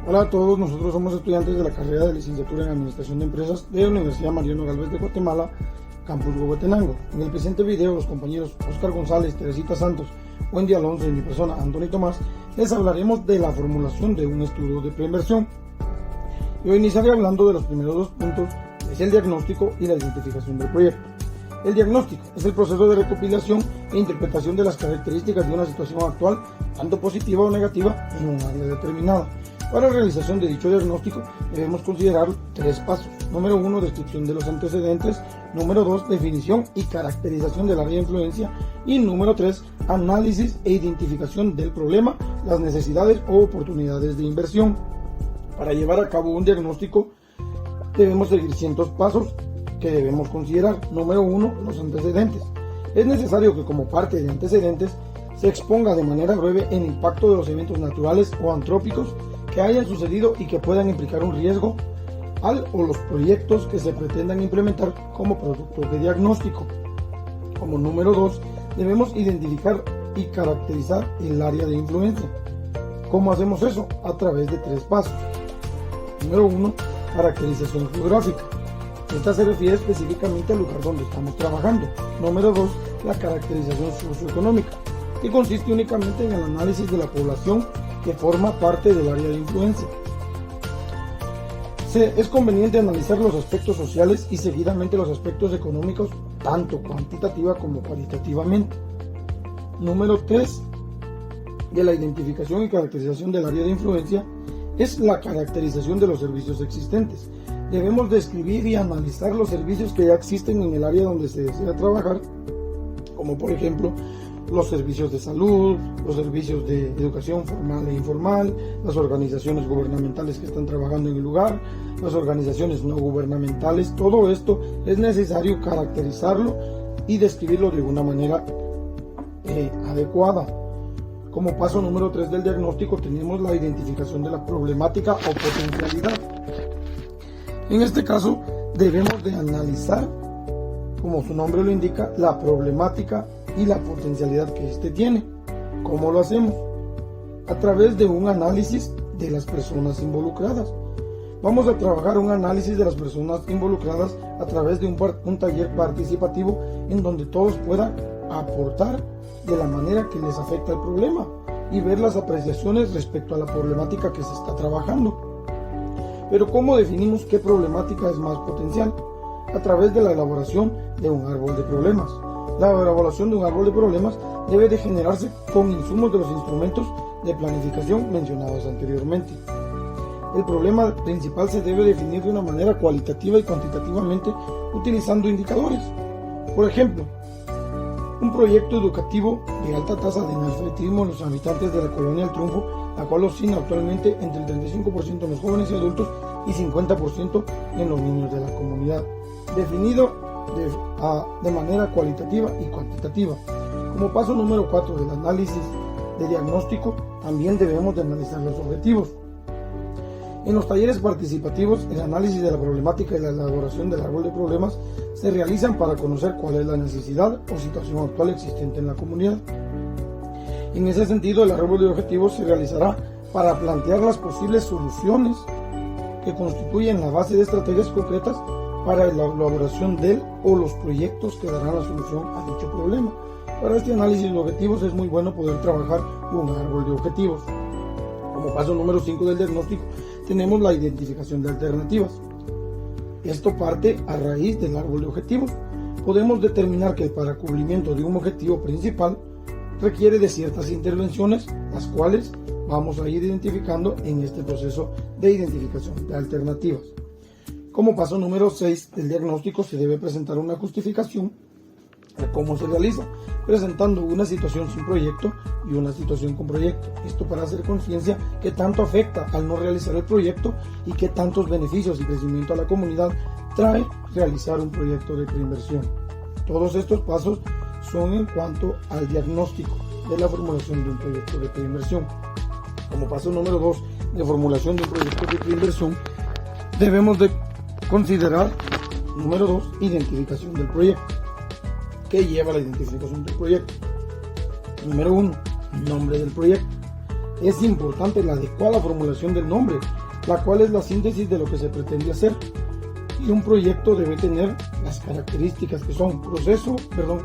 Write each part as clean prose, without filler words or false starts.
Hola a todos, nosotros somos estudiantes de la carrera de licenciatura en Administración de Empresas de la Universidad Mariano Galvez de Guatemala, Campus Huehuetenango. En el presente video, los compañeros Oscar González, Teresita Santos, Wendy Alonso y mi persona, Antonio Tomás, les hablaremos de la formulación de un estudio de preinversión. Yo iniciaré hablando de los primeros dos puntos, es el diagnóstico y la identificación del proyecto. El diagnóstico es el proceso de recopilación e interpretación de las características de una situación actual, tanto positiva o negativa, en un área determinada. Para la realización de dicho diagnóstico debemos considerar tres pasos. Número 1, descripción de los antecedentes. Número 2, definición y caracterización del área de influencia. Y número 3, análisis e identificación del problema, las necesidades o oportunidades de inversión. Para llevar a cabo un diagnóstico debemos seguir ciertos pasos que debemos considerar. Número 1, los antecedentes. Es necesario que como parte de antecedentes se exponga de manera breve el impacto de los eventos naturales o antrópicos que hayan sucedido y que puedan implicar un riesgo al o los proyectos que se pretendan implementar como productos de diagnóstico. Como número 2, debemos identificar y caracterizar el área de influencia. ¿Cómo hacemos eso? A través de tres pasos. Número 1, caracterización geográfica. Esta se refiere específicamente al lugar donde estamos trabajando. Número 2, la caracterización socioeconómica, que consiste únicamente en el análisis de la población que forma parte del área de influencia. Es conveniente analizar los aspectos sociales y seguidamente los aspectos económicos, tanto cuantitativa como cualitativamente. Número 3, de la identificación y caracterización del área de influencia, es la caracterización de los servicios existentes. Debemos describir y analizar los servicios que ya existen en el área donde se desea trabajar, como por ejemplo los servicios de salud, los servicios de educación formal e informal, las organizaciones gubernamentales que están trabajando en el lugar, las organizaciones no gubernamentales. Todo esto es necesario caracterizarlo y describirlo de una manera adecuada. Como paso número 3 del diagnóstico tenemos la identificación de la problemática o potencialidad. En este caso debemos de analizar, como su nombre lo indica, la problemática y la potencialidad que éste tiene. ¿Cómo lo hacemos? A través de un análisis de las personas involucradas. Vamos a trabajar un análisis de las personas involucradas a través de un taller participativo en donde todos puedan aportar de la manera que les afecta el problema y ver las apreciaciones respecto a la problemática que se está trabajando. Pero ¿cómo definimos qué problemática es más potencial? A través de la elaboración de un árbol de problemas. La elaboración de un árbol de problemas debe de generarse con insumos de los instrumentos de planificación mencionados anteriormente. El problema principal se debe definir de una manera cualitativa y cuantitativamente utilizando indicadores. Por ejemplo, un proyecto educativo de alta tasa de analfabetismo en los habitantes de la colonia El Triunfo, la cual oscila actualmente entre el 35% en los jóvenes y adultos y 50% en los niños de la comunidad, definido de manera cualitativa y cuantitativa. Como paso número 4 del análisis de diagnóstico, también debemos de analizar los objetivos. En los talleres participativos, el análisis de la problemática y la elaboración del árbol de problemas se realizan para conocer cuál es la necesidad o situación actual existente en la comunidad. En ese sentido, el árbol de objetivos se realizará para plantear las posibles soluciones que constituyen la base de estrategias concretas para la elaboración del o los proyectos que darán la solución a dicho problema. Para este análisis de objetivos es muy bueno poder trabajar un árbol de objetivos. Como paso número 5 del diagnóstico tenemos la identificación de alternativas. Esto parte a raíz del árbol de objetivos. Podemos determinar que para cumplimiento de un objetivo principal requiere de ciertas intervenciones, las cuales vamos a ir identificando en este proceso de identificación de alternativas. Como paso número 6 del diagnóstico se debe presentar una justificación de cómo se realiza, presentando una situación sin proyecto y una situación con proyecto. Esto para hacer conciencia qué tanto afecta al no realizar el proyecto y qué tantos beneficios y crecimiento a la comunidad trae realizar un proyecto de preinversión. Todos estos pasos son en cuanto al diagnóstico de la formulación de un proyecto de preinversión. Como paso número 2 de formulación de un proyecto de preinversión, debemos de considerar, número 2, identificación del proyecto. ¿Qué lleva la identificación del proyecto? Número 1, nombre del proyecto. Es importante la adecuada formulación del nombre, la cual es la síntesis de lo que se pretende hacer. Y un proyecto debe tener las características que son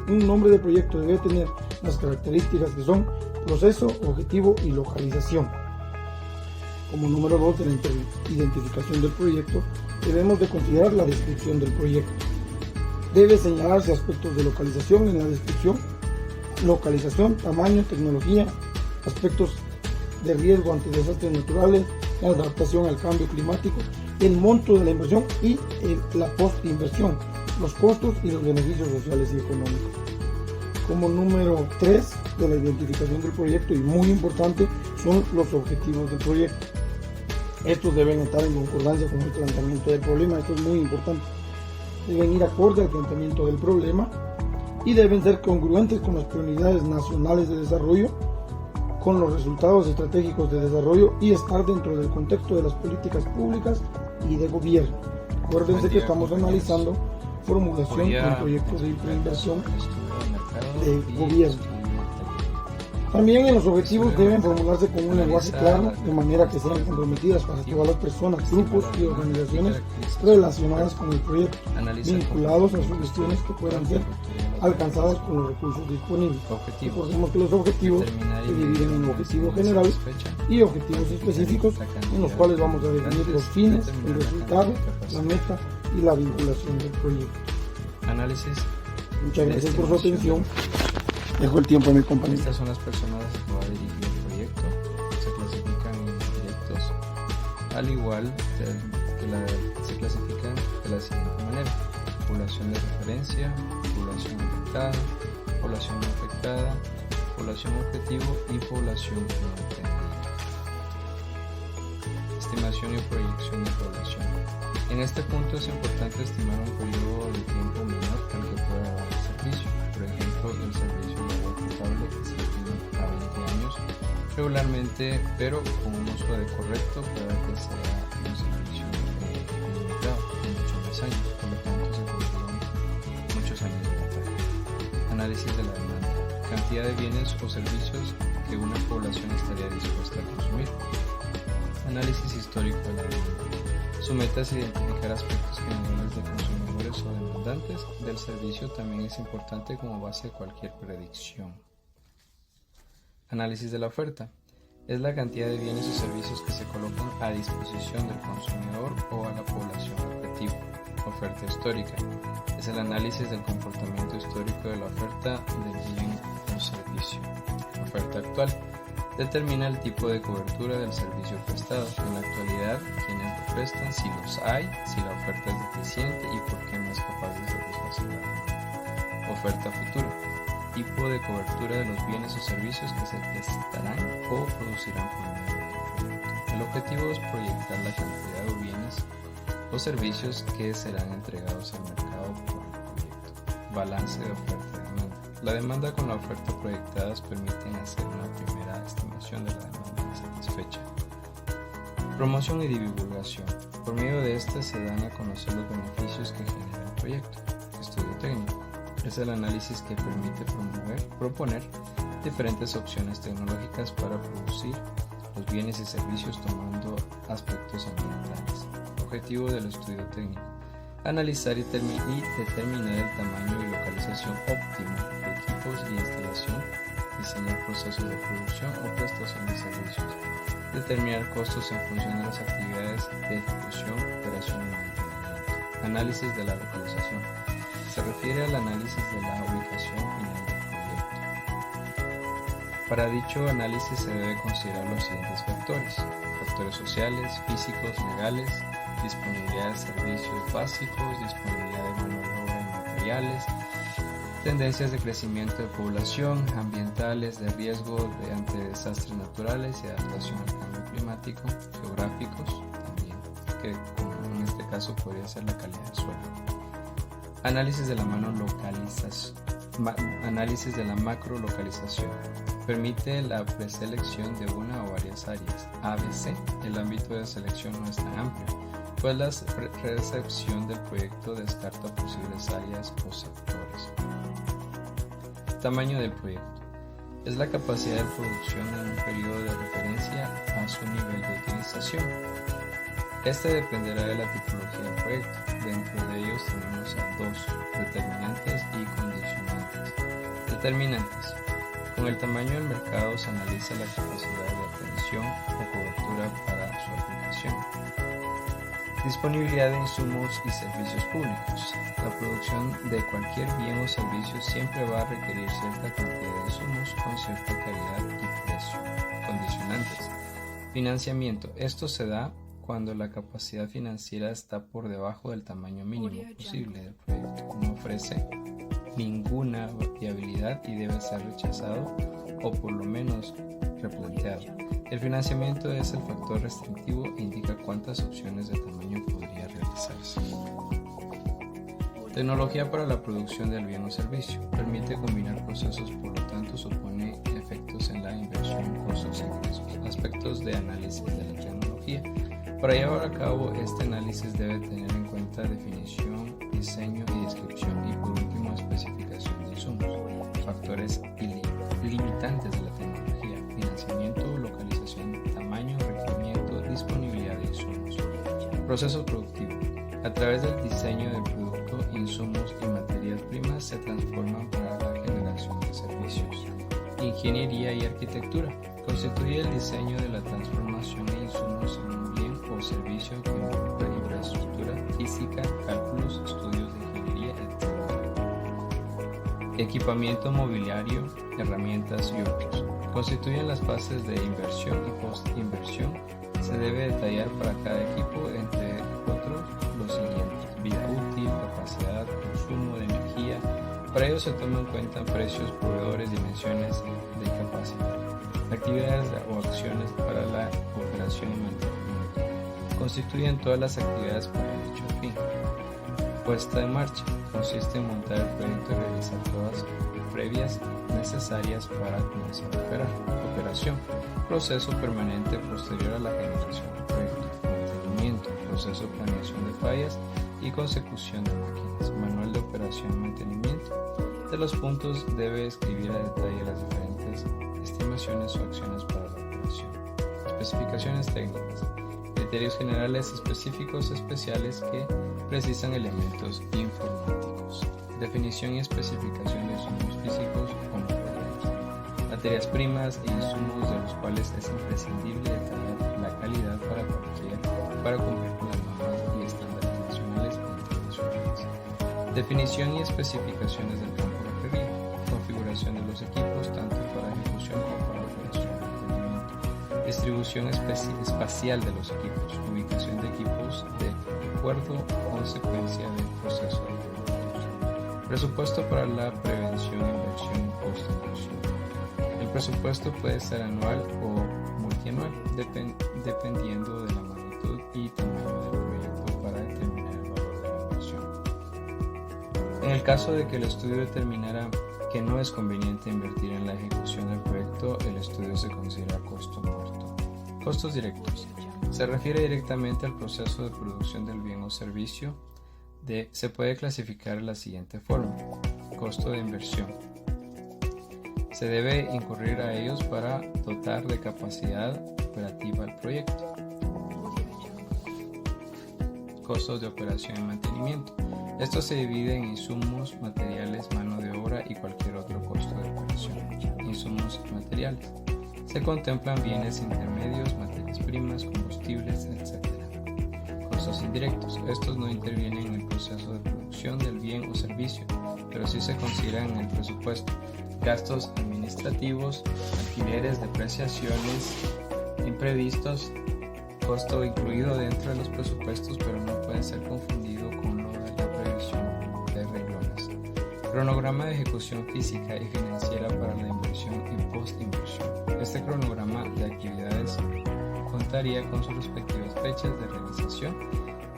un nombre de proyecto debe tener las características que son proceso, objetivo y localización. Como número 2 de la identificación del proyecto, debemos de considerar la descripción del proyecto. Debe señalarse aspectos de localización en la descripción: localización, tamaño, tecnología, aspectos de riesgo ante desastres naturales, la adaptación al cambio climático, el monto de la inversión y la post-inversión, los costos y los beneficios sociales y económicos. Como número 3 de la identificación del proyecto, y muy importante, son los objetivos del proyecto. Estos deben estar en concordancia con el planteamiento del problema. Esto es muy importante. Deben ir acorde al planteamiento del problema y deben ser congruentes con las prioridades nacionales de desarrollo, con los resultados estratégicos de desarrollo y estar dentro del contexto de las políticas públicas y de gobierno. Acuérdense que estamos analizando formulación de proyectos de inversión de gobierno. También en los objetivos deben formularse con un lenguaje claro, de manera que sean comprometidas para todas las personas, grupos y organizaciones relacionadas con el proyecto, vinculados a soluciones que puedan ser alcanzadas con los recursos disponibles. Recordemos que los objetivos se dividen en objetivos generales y objetivos específicos, en los cuales vamos a definir los fines, el resultado, la meta y la vinculación del proyecto. Muchas gracias por su atención. Dejo el tiempo a mi compañero. Estas son las personas que va a dirigir el proyecto. Se clasifican en proyectos, al igual que se clasifican de la siguiente manera: población de referencia, población afectada, población no afectada, población objetivo y población no atendida. Estimación y proyección de población. En este punto es importante estimar un periodo de tiempo menor al que pueda dar el servicio. Por ejemplo, el servicio de agua potable que se tiene a 20 años regularmente, pero con un uso correcto para que sea un servicio limitado de muchos más años. Por lo tanto, se tendrían muchos años de batalla. Análisis de la demanda. Cantidad de bienes o servicios que una población estaría dispuesta a consumir. Análisis histórico de la demanda. Su meta es identificar aspectos generales de consumidores o demandantes del servicio. También es importante como base de cualquier predicción. Análisis de la oferta. Es la cantidad de bienes o servicios que se colocan a disposición del consumidor o a la población objetivo. Oferta histórica. Es el análisis del comportamiento histórico de la oferta del bien o servicio. Oferta actual. Determina el tipo de cobertura del servicio prestado. En la actualidad, quienes lo prestan, si los hay, si la oferta es deficiente y por qué no es capaz de satisfacer la demanda. Oferta futura. Tipo de cobertura de los bienes o servicios que se prestarán o producirán por medio del proyecto. El objetivo es proyectar la cantidad de bienes o servicios que serán entregados al mercado por el proyecto. Balance de oferta y demanda. La demanda con la oferta proyectadas permiten hacer una primera estimación de la demanda insatisfecha. Promoción y divulgación. Por medio de esta se dan a conocer los beneficios que genera el proyecto. Estudio técnico. Es el análisis que permite proponer diferentes opciones tecnológicas para producir los bienes y servicios tomando aspectos ambientales. Objetivo del estudio técnico. Analizar y determinar el tamaño y localización óptima de equipos y instalación, diseñar procesos de producción o prestación de servicios, determinar costos en función de las actividades de ejecución, operación y mantenimiento. Análisis de la localización. Se refiere al análisis de la ubicación final del proyecto. Para dicho análisis se debe considerar los siguientes factores: factores sociales, físicos, legales, disponibilidad de servicios básicos, disponibilidad de mano de obra y materiales, tendencias de crecimiento de población, ambientales, de riesgo ante desastres naturales y adaptación al cambio climático, geográficos también, que en este caso podría ser la calidad del suelo. Análisis de la análisis de la macrolocalización. Permite la preselección de una o varias áreas. ABC. El ámbito de selección no es tan amplio, pues la recepción del proyecto descarta posibles áreas o sectores. Tamaño del proyecto. Es la capacidad de producción en un periodo de referencia a su nivel de utilización. Este dependerá de la tipología del proyecto. Dentro de ellos tenemos a dos: determinantes y condicionantes. Determinantes. Con el tamaño del mercado se analiza la capacidad de atención o cobertura para su aplicación. Disponibilidad de insumos y servicios públicos. La producción de cualquier bien o servicio siempre va a requerir cierta cantidad de insumos con cierta calidad y precio. Condicionantes. Financiamiento. Esto se da cuando la capacidad financiera está por debajo del tamaño mínimo posible del proyecto. No ofrece ninguna viabilidad y debe ser rechazado o por lo menos replanteado. El financiamiento es el factor restrictivo e indica cuántas opciones de tamaño podría realizarse. Tecnología para la producción del bien o servicio. Permite combinar procesos, por lo tanto supone efectos en la inversión, costos e ingresos. Aspectos de análisis de la tecnología. Para llevar a cabo este análisis debe tener en cuenta definición, diseño y descripción y por último especificación de insumos. Factores limitantes de la tecnología: financiamiento, localización, tamaño, requerimiento, disponibilidad de insumos. Proceso productivo. A través del diseño del producto, insumos y materias primas se transforman para la generación de servicios. Ingeniería y arquitectura. Constituye el diseño de la transformación de insumos en un bien o servicio que involucra infraestructura física, cálculos, estudios de ingeniería, etc. Equipamiento mobiliario, herramientas y otros. Constituyen las fases de inversión y post-inversión. Se debe detallar para cada equipo, entre otros, los siguientes: vida útil, capacidad, consumo de energía. Para ello se toman en cuenta precios, proveedores, dimensiones de capacidad. Actividades o acciones para la operación y mantenimiento. Constituyen todas las actividades para dicho fin. Puesta en marcha. Consiste en montar el proyecto y realizar pruebas previas necesarias para comenzar a operar. Operación. Proceso permanente posterior a la generación del proyecto. Mantenimiento. Proceso de planeación de fallas y consecución de máquinas. Manual de operación y mantenimiento. De los puntos debe escribir a detalle las diferentes estimaciones o acciones para la operación. Especificaciones técnicas. Criterios generales específicos especiales que precisan elementos informáticos. Definición y especificación de insumos físicos o materiales. Materias primas e insumos de los cuales es imprescindible detallar la calidad para cumplir con las normas y estándares nacionales e internacionales. Definición y especificaciones del campo requerido. Configuración de los equipos tanto para ejecución como para operación y mantenimiento. Distribución espacial de los equipos. Ubicación de equipos de acuerdo con secuencia del proceso de productos. Presupuesto para la prevención, inversión y post-inversión. El presupuesto puede ser anual o multianual, dependiendo de la magnitud y tamaño del proyecto para determinar el valor de la inversión. En el caso de que el estudio determinara que no es conveniente invertir en la ejecución del proyecto, el estudio se considera costo muerto. Costos directos. Se refiere directamente al proceso de producción del bien o servicio. Se puede clasificar de la siguiente forma. Costo de inversión. Se debe incurrir a ellos para dotar de capacidad operativa al proyecto. Costos de operación y mantenimiento. Esto se divide en insumos, materiales, mano de obra y cualquier otro costo de operación. Insumos y materiales. Se contemplan bienes intermedios, materias primas, combustibles, etc. Costos indirectos. Estos no intervienen en el proceso de producción del bien o servicio, pero sí se consideran en el presupuesto. Gastos administrativos, alquileres, depreciaciones, imprevistos, costo incluido dentro de los presupuestos, pero no puede ser confundido con lo de la previsión de renglones. Cronograma de ejecución física y financiera para la inversión y post-inversión. Este cronograma de actividades contaría con sus respectivas fechas de realización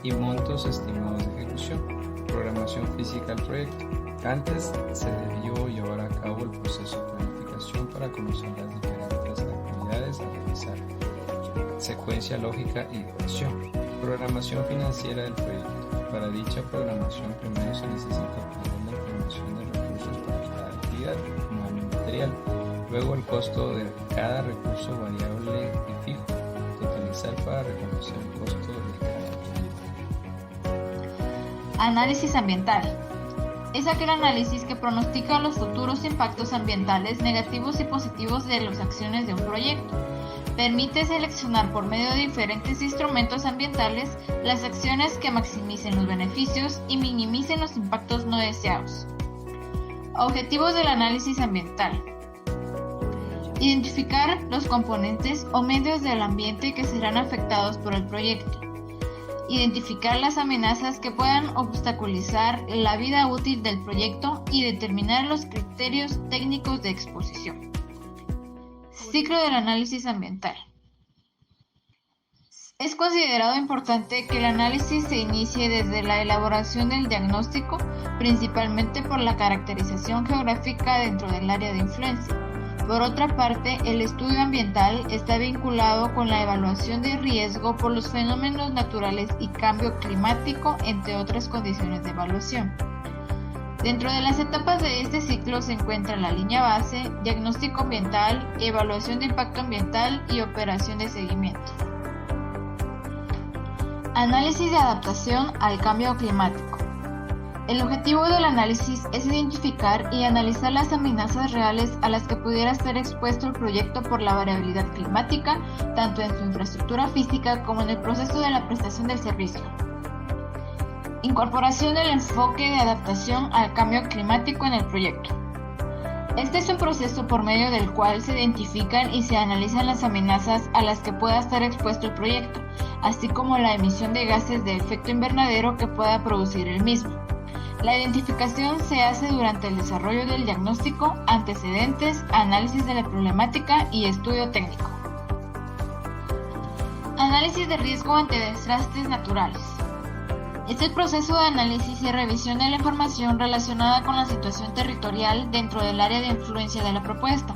y montos estimados de ejecución. Programación física del proyecto. Antes se debió llevar a cabo el proceso de planificación para conocer las diferentes actividades a realizar, secuencia lógica y duración. Programación financiera del proyecto. Para dicha programación primero se necesita obtener la información de recursos para cada actividad, humano y material. Luego el costo de cada recurso variable y fijo. Totalizar para reconocer el costo de cada uno. Análisis ambiental. Es aquel análisis que pronostica los futuros impactos ambientales negativos y positivos de las acciones de un proyecto. Permite seleccionar por medio de diferentes instrumentos ambientales las acciones que maximicen los beneficios y minimicen los impactos no deseados. Objetivos del análisis ambiental. Identificar los componentes o medios del ambiente que serán afectados por el proyecto. Identificar las amenazas que puedan obstaculizar la vida útil del proyecto y determinar los criterios técnicos de exposición. Ciclo del análisis ambiental. Es considerado importante que el análisis se inicie desde la elaboración del diagnóstico, principalmente por la caracterización geográfica dentro del área de influencia. Por otra parte, el estudio ambiental está vinculado con la evaluación de riesgo por los fenómenos naturales y cambio climático, entre otras condiciones de evaluación. Dentro de las etapas de este ciclo se encuentra la línea base, diagnóstico ambiental, evaluación de impacto ambiental y operación de seguimiento. Análisis de adaptación al cambio climático. El objetivo del análisis es identificar y analizar las amenazas reales a las que pudiera ser expuesto el proyecto por la variabilidad climática, tanto en su infraestructura física como en el proceso de la prestación del servicio. Incorporación del enfoque de adaptación al cambio climático en el proyecto. Este es un proceso por medio del cual se identifican y se analizan las amenazas a las que pueda estar expuesto el proyecto, así como la emisión de gases de efecto invernadero que pueda producir el mismo. La identificación se hace durante el desarrollo del diagnóstico, antecedentes, análisis de la problemática y estudio técnico. Análisis de riesgo ante desastres naturales. Es el proceso de análisis y revisión de la información relacionada con la situación territorial dentro del área de influencia de la propuesta,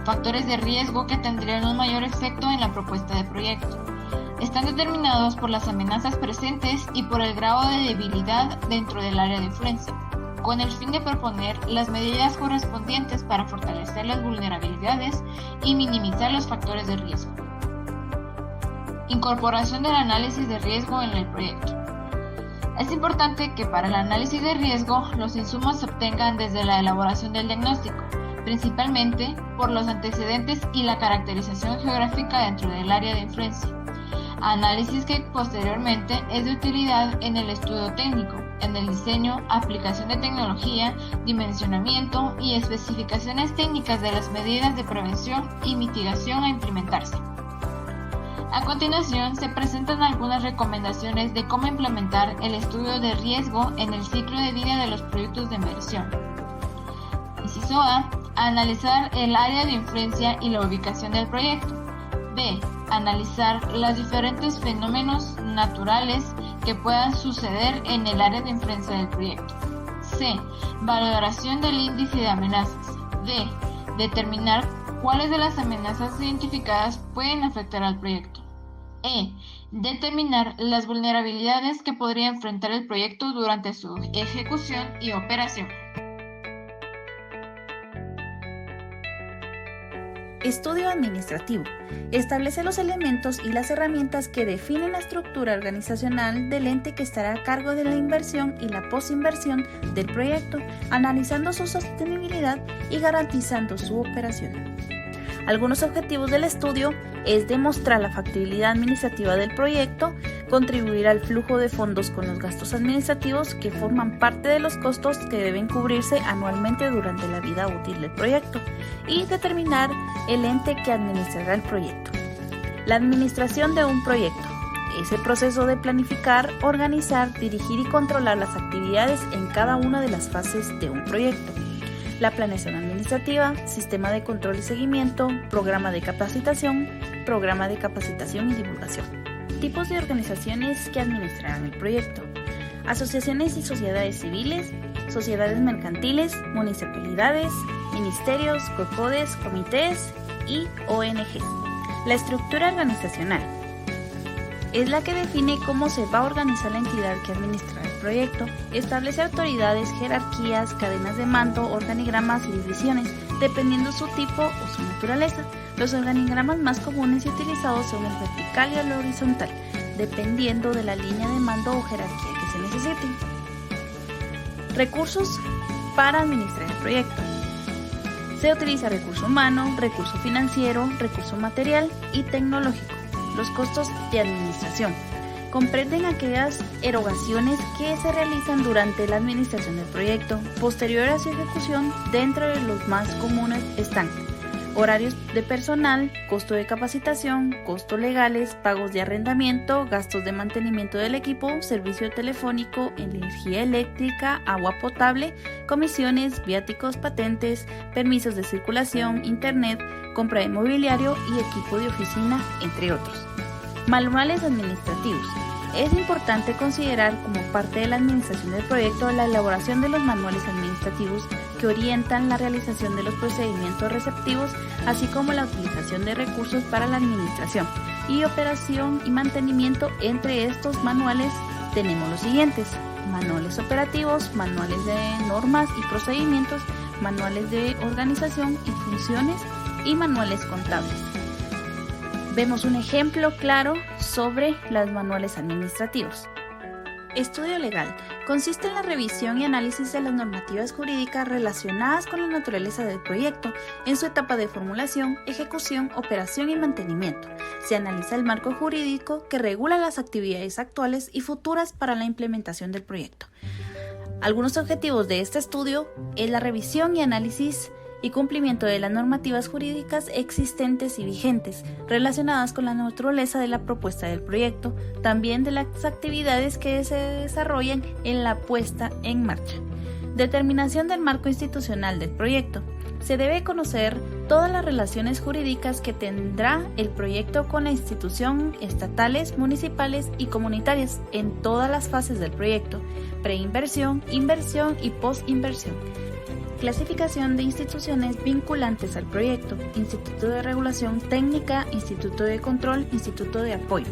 factores de riesgo que tendrían un mayor efecto en la propuesta de proyecto. Están determinados por las amenazas presentes y por el grado de debilidad dentro del área de influencia, con el fin de proponer las medidas correspondientes para fortalecer las vulnerabilidades y minimizar los factores de riesgo. Incorporación del análisis de riesgo en el proyecto. Es importante que para el análisis de riesgo los insumos se obtengan desde la elaboración del diagnóstico, principalmente por los antecedentes y la caracterización geográfica dentro del área de influencia. Análisis que posteriormente es de utilidad en el estudio técnico, en el diseño, aplicación de tecnología, dimensionamiento y especificaciones técnicas de las medidas de prevención y mitigación a implementarse. A continuación se presentan algunas recomendaciones de cómo implementar el estudio de riesgo en el ciclo de vida de los proyectos de inversión. Inciso A. Analizar el área de influencia y la ubicación del proyecto. B. Analizar los diferentes fenómenos naturales que puedan suceder en el área de influencia del proyecto. C. Valoración del índice de amenazas. D. Determinar cuáles de las amenazas identificadas pueden afectar al proyecto. E. Determinar las vulnerabilidades que podría enfrentar el proyecto durante su ejecución y operación. Estudio administrativo. Establece los elementos y las herramientas que definen la estructura organizacional del ente que estará a cargo de la inversión y la posinversión del proyecto, analizando su sostenibilidad y garantizando su operación. Algunos objetivos del estudio es demostrar la factibilidad administrativa del proyecto, contribuir al flujo de fondos con los gastos administrativos que forman parte de los costos que deben cubrirse anualmente durante la vida útil del proyecto y determinar el ente que administrará el proyecto. La administración de un proyecto es el proceso de planificar, organizar, dirigir y controlar las actividades en cada una de las fases de un proyecto. La planeación administrativa, sistema de control y seguimiento, programa de capacitación y divulgación. Tipos de organizaciones que administrarán el proyecto: asociaciones y sociedades civiles, sociedades mercantiles, municipalidades, ministerios, COCODES, comités y ONGs. La estructura organizacional es la que define cómo se va a organizar la entidad que administrará el proyecto, establece autoridades, jerarquías, cadenas de mando, organigramas y divisiones, dependiendo su tipo o su naturaleza. Los organigramas más comunes y utilizados son el vertical y el horizontal, dependiendo de la línea de mando o jerarquía que se necesite. Recursos para administrar el proyecto. Se utiliza recurso humano, recurso financiero, recurso material y tecnológico. Los costos de administración comprenden aquellas erogaciones que se realizan durante la administración del proyecto. Posterior a su ejecución, dentro de los más comunes están horarios de personal, costo de capacitación, costos legales, pagos de arrendamiento, gastos de mantenimiento del equipo, servicio telefónico, energía eléctrica, agua potable, comisiones, viáticos, patentes, permisos de circulación, internet, compra de mobiliario y equipo de oficina, entre otros. Manuales administrativos. Es importante considerar como parte de la administración del proyecto la elaboración de los manuales administrativos que orientan la realización de los procedimientos receptivos, así como la utilización de recursos para la administración y operación y mantenimiento. Entre estos manuales tenemos los siguientes: manuales operativos, manuales de normas y procedimientos, manuales de organización y funciones y manuales contables. Vemos un ejemplo claro sobre los manuales administrativos. Estudio legal. Consiste en la revisión y análisis de las normativas jurídicas relacionadas con la naturaleza del proyecto en su etapa de formulación, ejecución, operación y mantenimiento. Se analiza el marco jurídico que regula las actividades actuales y futuras para la implementación del proyecto. Algunos objetivos de este estudio es la revisión y análisis y cumplimiento de las normativas jurídicas existentes y vigentes relacionadas con la naturaleza de la propuesta del proyecto, también de las actividades que se desarrollan en la puesta en marcha. Determinación del marco institucional del proyecto. Se debe conocer todas las relaciones jurídicas que tendrá el proyecto con la institución estatales, municipales y comunitarias en todas las fases del proyecto: preinversión, inversión y postinversión. Clasificación de instituciones vinculantes al proyecto: Instituto de Regulación Técnica, Instituto de Control, Instituto de Apoyo.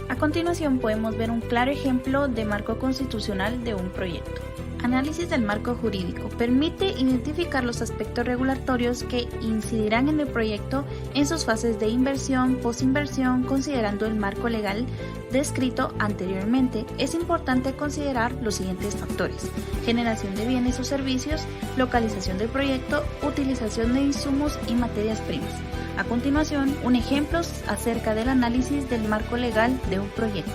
A continuación podemos ver un claro ejemplo de marco constitucional de un proyecto. Análisis del marco jurídico. Permite identificar los aspectos regulatorios que incidirán en el proyecto en sus fases de inversión, postinversión, considerando el marco legal descrito anteriormente. Es importante considerar los siguientes factores: generación de bienes o servicios, localización del proyecto, utilización de insumos y materias primas. A continuación, un ejemplo acerca del análisis del marco legal de un proyecto.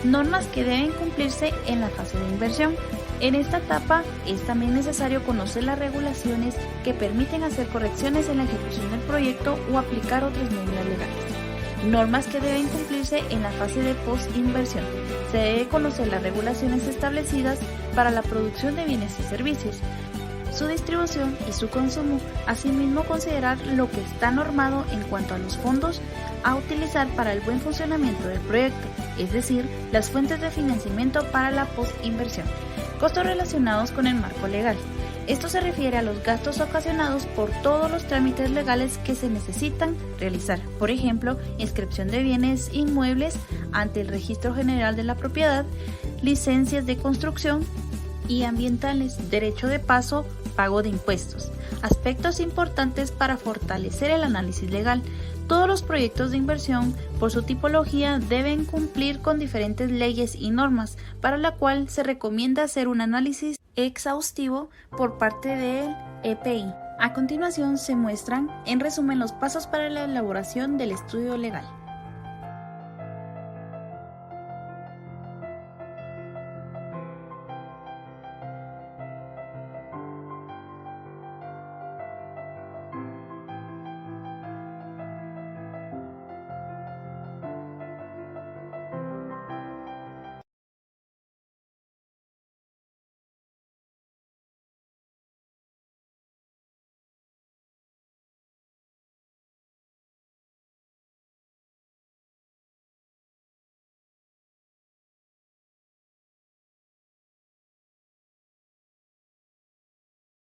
Normas que deben cumplirse en la fase de inversión. En esta etapa es también necesario conocer las regulaciones que permiten hacer correcciones en la ejecución del proyecto o aplicar otras medidas legales. Normas que deben cumplirse en la fase de postinversión. Se debe conocer las regulaciones establecidas para la producción de bienes y servicios, su distribución y su consumo. Asimismo, considerar lo que está normado en cuanto a los fondos a utilizar para el buen funcionamiento del proyecto, es decir, las fuentes de financiamiento para la postinversión. Costos relacionados con el marco legal. Esto se refiere a los gastos ocasionados por todos los trámites legales que se necesitan realizar. Por ejemplo, inscripción de bienes inmuebles ante el Registro General de la Propiedad, licencias de construcción y ambientales, derecho de paso, pago de impuestos. Aspectos importantes para fortalecer el análisis legal. Todos los proyectos de inversión, por su tipología, deben cumplir con diferentes leyes y normas, para la cual se recomienda hacer un análisis exhaustivo por parte del EPI. A continuación se muestran, en resumen, los pasos para la elaboración del estudio legal.